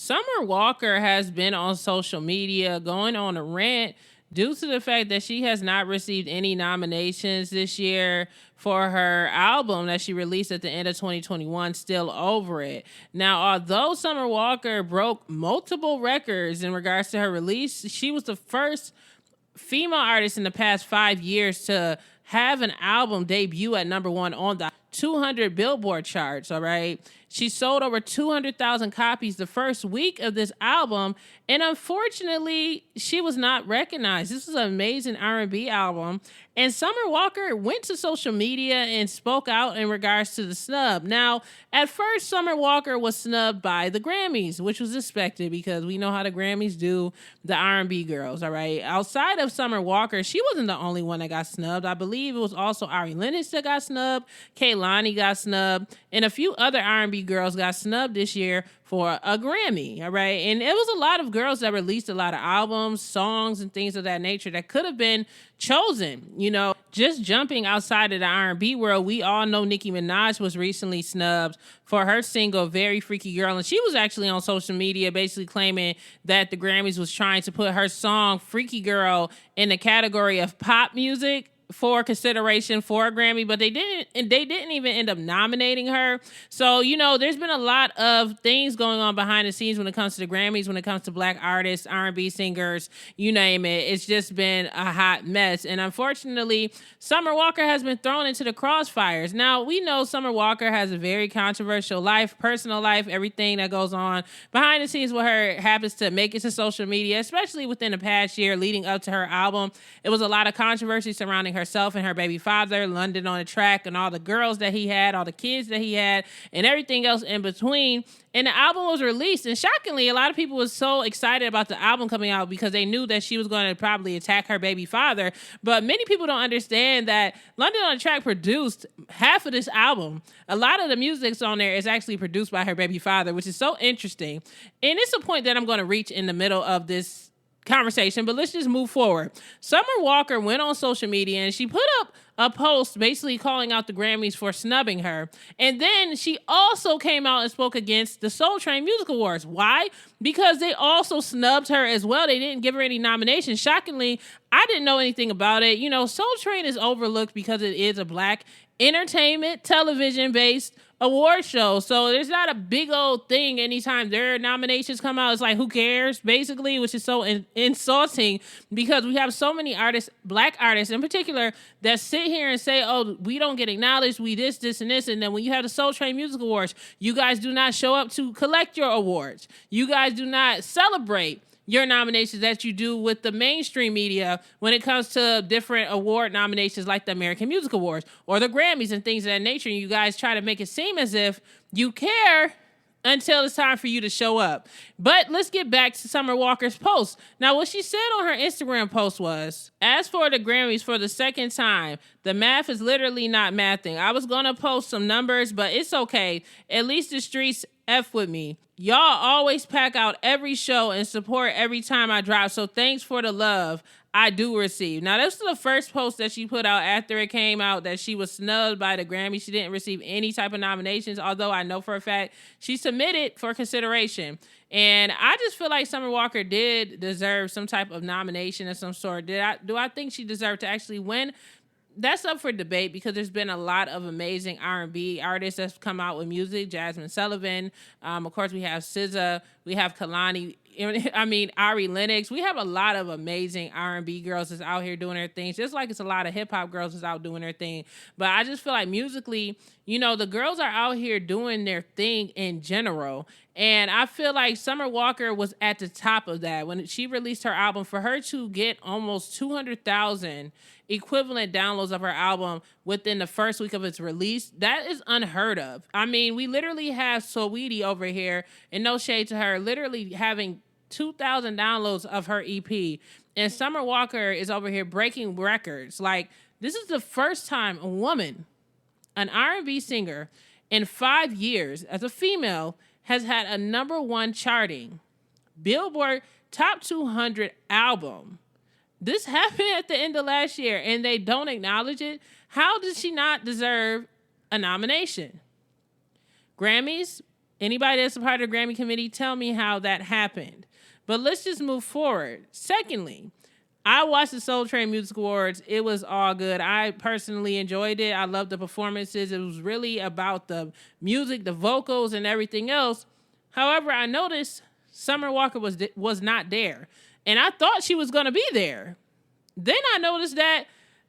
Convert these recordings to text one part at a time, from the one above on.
Summer Walker has been on social media going on a rant due to the fact that she has not received any nominations this year for her album that she released at the end of 2021, Still Over It. Now, although Summer Walker broke multiple records in regards to her release, she was the first female artist in the past 5 years to have an album debut at number one on the 200 Billboard charts, all right? She sold over 200,000 copies the first week of this album, and unfortunately, she was not recognized. This is an amazing R&B album, and Summer Walker went to social media and spoke out in regards to the snub. Now, at first, Summer Walker was snubbed by the Grammys, which was expected because we know how the Grammys do the R&B girls, all right? Outside of Summer Walker, she wasn't the only one that got snubbed. I believe it was also Ari Lennox that got snubbed, Kehlani got snubbed, and a few other R&B girls got snubbed this year for a Grammy, all right? And it was a lot of girls that released a lot of albums, songs, and things of that nature that could have been chosen. You know, just jumping outside of the R&B world, we all know Nicki Minaj was recently snubbed for her single Very Freaky Girl, and she was actually on social media basically claiming that the Grammys was trying to put her song Freaky Girl in the category of pop music for consideration for a Grammy, but they didn't even end up nominating her. So, you know, there's been a lot of things going on behind the scenes when it comes to the Grammys, when it comes to black artists, R&B singers, you name it. It's just been a hot mess. And unfortunately, Summer Walker has been thrown into the crossfires. Now, we know Summer Walker has a very controversial life, personal life, everything that goes on behind the scenes with her happens to make it to social media, especially within the past year leading up to her album. It was a lot of controversy surrounding herself and her baby father, London on the Track, and all the girls that he had, all the kids that he had, and everything else in between. And the album was released, and shockingly, a lot of people was so excited about the album coming out because they knew that she was going to probably attack her baby father. But many people don't understand that London on the Track produced half of this album. A lot of the music's on there is actually produced by her baby father, which is so interesting. And it's a point that I'm going to reach in the middle of this conversation, but let's just move forward. Summer Walker went on social media and she put up a post basically calling out the Grammys for snubbing her. And then she also came out and spoke against the Soul Train Music Awards. Why? Because they also snubbed her as well. They didn't give her any nominations. Shockingly, I didn't know anything about it. You know, Soul Train is overlooked because it is a black entertainment, television-based award show. So there's not a big old thing anytime their nominations come out. It's like, who cares, basically, which is so insulting because we have so many artists, black artists in particular, that sit here and say, oh, we don't get acknowledged, we this, and this. And then when you have the Soul Train Music Awards, you guys do not show up to collect your awards. You guys do not celebrate your nominations that you do with the mainstream media when it comes to different award nominations like the American Music Awards or the Grammys and things of that nature. And you guys try to make it seem as if you care until it's time for you to show up. But let's get back to Summer Walker's post. Now, what she said on her Instagram post was, as for the Grammys for the second time, the math is literally not mathing. I was going to post some numbers, but it's okay. At least the streets F with me. Y'all always pack out every show and support every time I drop, so thanks for the love I do receive. Now, this was the first post that she put out after it came out that she was snubbed by the Grammy. She didn't receive any type of nominations, although I know for a fact she submitted for consideration. And I just feel like Summer Walker did deserve some type of nomination of some sort. Do I think she deserved to actually win? That's up for debate because there's been a lot of amazing R&B artists that's come out with music. Jasmine Sullivan, of course, we have SZA, we have Kehlani, Ari Lennox. We have a lot of amazing R&B girls that's out here doing their things, just like it's a lot of hip-hop girls that's out doing their thing. But I just feel like musically, you know, the girls are out here doing their thing in general. And I feel like Summer Walker was at the top of that. When she released her album, for her to get almost 200,000 equivalent downloads of her album within the first week of its release, that is unheard of. I mean, we literally have Saweetie over here, and no shade to her, literally having 2,000 downloads of her EP. And Summer Walker is over here breaking records. Like, this is the first time a woman, an R&B singer, in 5 years, as a female, has had a number one charting Billboard Top 200 album. This happened at the end of last year, and they don't acknowledge it. How does she not deserve a nomination? Grammys, Anybody that's a part of the Grammy committee, tell me how that happened. But let's just move forward. Secondly, I watched the Soul Train Music Awards. It was all good. I personally enjoyed it. I loved the performances. It was really about the music, the vocals, and everything else. However, I noticed Summer Walker was not there. And I thought she was going to be there. Then I noticed that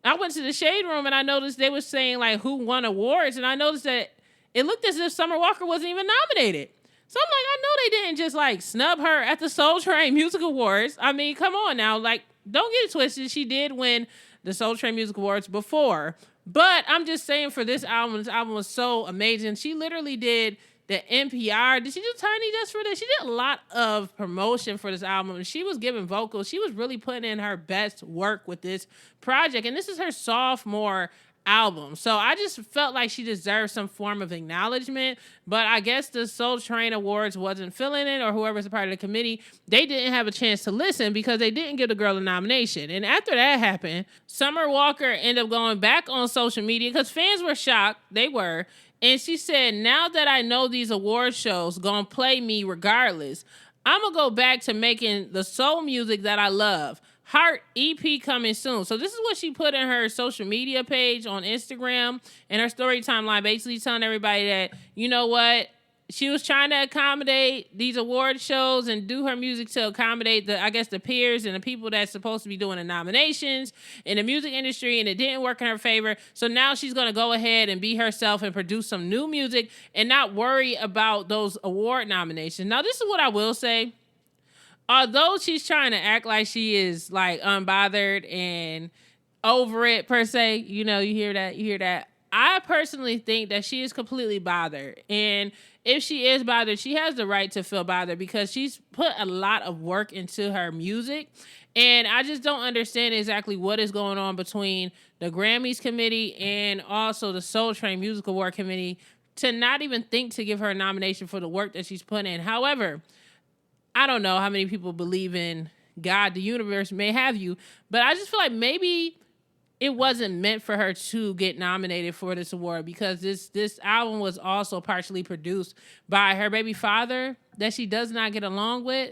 I went to the Shade Room and I noticed they were saying like who won awards. And I noticed that it looked as if Summer Walker wasn't even nominated. So I'm like, I know they didn't just like snub her at the Soul Train Music Awards. I mean, come on now. Like, don't get it twisted. She did win the Soul Train Music Awards before. But I'm just saying for this album was so amazing. She literally did the NPR. Did she do Tiny Desk for this? She did a lot of promotion for this album. And she was giving vocals. She was really putting in her best work with this project. And this is her sophomore album. So I just felt like she deserved some form of acknowledgement, but I guess the Soul Train Awards wasn't feeling it, or whoever's a part of the committee, they didn't have a chance to listen because they didn't give the girl a nomination. And after that happened, Summer Walker ended up going back on social media because fans were shocked. They were. And she said, now that I know these award shows gonna play me regardless, I'm gonna go back to making the soul music that I love. Heart EP coming soon. So this is what she put in her social media page on Instagram and her story timeline, basically telling everybody that, you know what, she was trying to accommodate these award shows and do her music to accommodate the peers and the people that's supposed to be doing the nominations in the music industry, and it didn't work in her favor. So now she's going to go ahead and be herself and produce some new music and not worry about those award nominations. Now, this is what I will say. Although she's trying to act like she is like unbothered and over it per se, you hear that. I personally think that she is completely bothered. And if she is bothered, she has the right to feel bothered because she's put a lot of work into her music. And I just don't understand exactly what is going on between the Grammys committee and also the Soul Train Music Award committee to not even think to give her a nomination for the work that she's put in. However, I don't know how many people believe in God, the universe, may have you, but I just feel like maybe it wasn't meant for her to get nominated for this award because this album was also partially produced by her baby father that she does not get along with.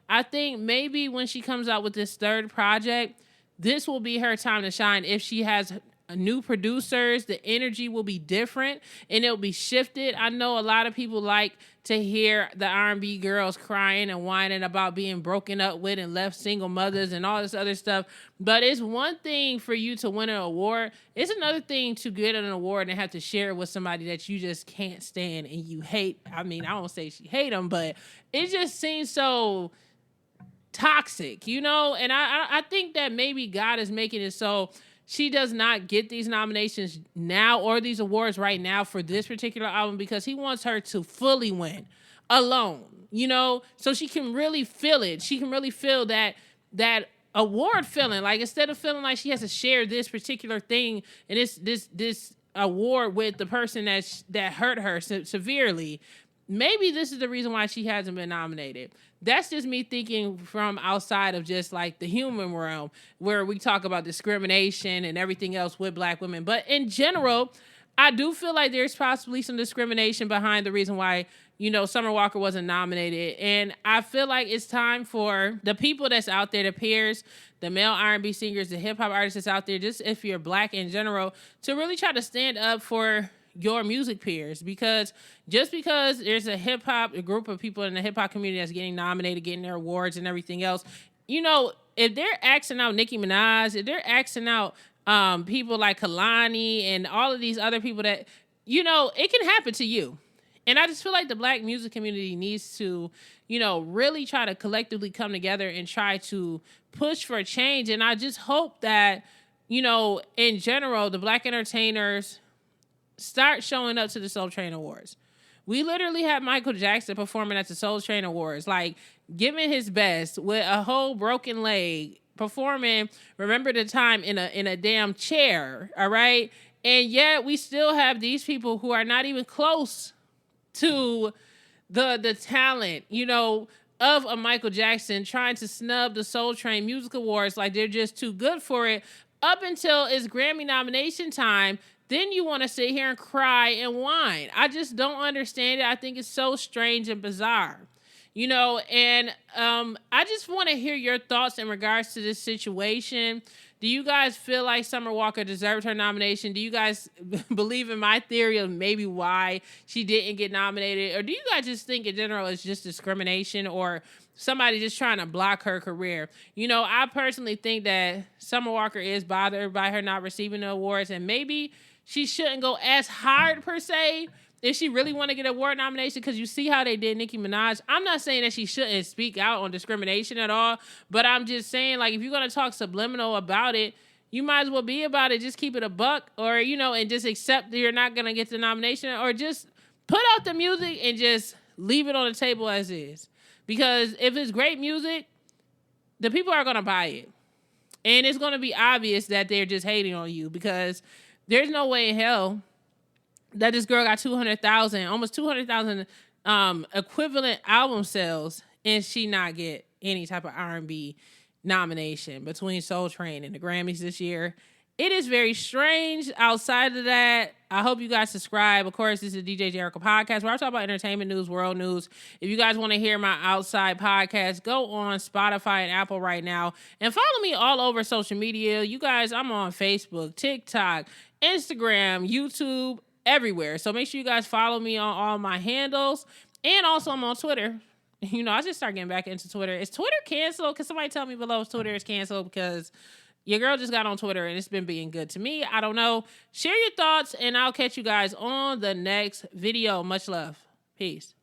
I think maybe when she comes out with this third project, this will be her time to shine. If she has new producers, the energy will be different and it'll be shifted. I know a lot of people like to hear the R&B girls crying and whining about being broken up with and left single mothers and all this other stuff. But it's one thing for you to win an award. It's another thing to get an award and have to share it with somebody that you just can't stand and you hate. I mean, I don't say she hate them, but it just seems so toxic, And I think that maybe God is making it so she does not get these nominations now or these awards right now for this particular album because he wants her to fully win alone, so she can really feel it. She can really feel that award feeling. Like instead of feeling like she has to share this particular thing and this award with the person that hurt her severely, maybe this is the reason why she hasn't been nominated. That's just me thinking from outside of just like the human realm where we talk about discrimination and everything else with Black women. But in general, I do feel like there's possibly some discrimination behind the reason why, Summer Walker wasn't nominated. And I feel like it's time for the people that's out there, the peers, the male R&B singers, the hip hop artists that's out there, just if you're Black in general, to really try to stand up for your music peers, because just because there's a group of people in the hip hop community that's getting nominated, getting their awards and everything else, if they're axing out Nicki Minaj, if they're axing out people like Kalani and all of these other people that, it can happen to you. And I just feel like the Black music community needs to, really try to collectively come together and try to push for change. And I just hope that, in general, the Black entertainers start showing up to the Soul Train Awards. We literally had Michael Jackson performing at the Soul Train Awards, like giving his best with a whole broken leg, performing Remember the Time in a damn chair, all right? And yet we still have these people who are not even close to the talent, of a Michael Jackson, trying to snub the Soul Train Music Awards like they're just too good for it. Up until it's Grammy nomination time, then you want to sit here and cry and whine. I just don't understand it. I think it's so strange and bizarre. And I just want to hear your thoughts in regards to this situation. Do you guys feel like Summer Walker deserved her nomination? Do you guys believe in my theory of maybe why she didn't get nominated? Or do you guys just think in general it's just discrimination or somebody just trying to block her career? I personally think that Summer Walker is bothered by her not receiving the awards, and maybe she shouldn't go as hard per se if she really want to get an award nomination, because you see how they did Nicki Minaj. I'm not saying that she shouldn't speak out on discrimination at all, but I'm just saying, like, if you're going to talk subliminal about it, you might as well be about it. Just keep it a buck, or, and just accept that you're not going to get the nomination, or just put out the music and just leave it on the table as is. Because if it's great music, the people are going to buy it. And it's going to be obvious that they're just hating on you, because there's no way in hell that this girl got 200,000, almost 200,000 equivalent album sales, and she not get any type of R&B nomination between Soul Train and the Grammys this year. It is very strange. Outside of that, I hope you guys subscribe. Of course, this is the DJ Jericho podcast where I talk about entertainment news, world news. If you guys want to hear my outside podcast, go on Spotify and Apple right now and follow me all over social media. You guys, I'm on Facebook, TikTok, Instagram, YouTube, everywhere. So make sure you guys follow me on all my handles. And also I'm on Twitter. I just started getting back into Twitter. Is Twitter canceled? Can somebody tell me below if Twitter is canceled? Because your girl just got on Twitter and it's been being good to me. I don't know. Share your thoughts and I'll catch you guys on the next video. Much love. Peace.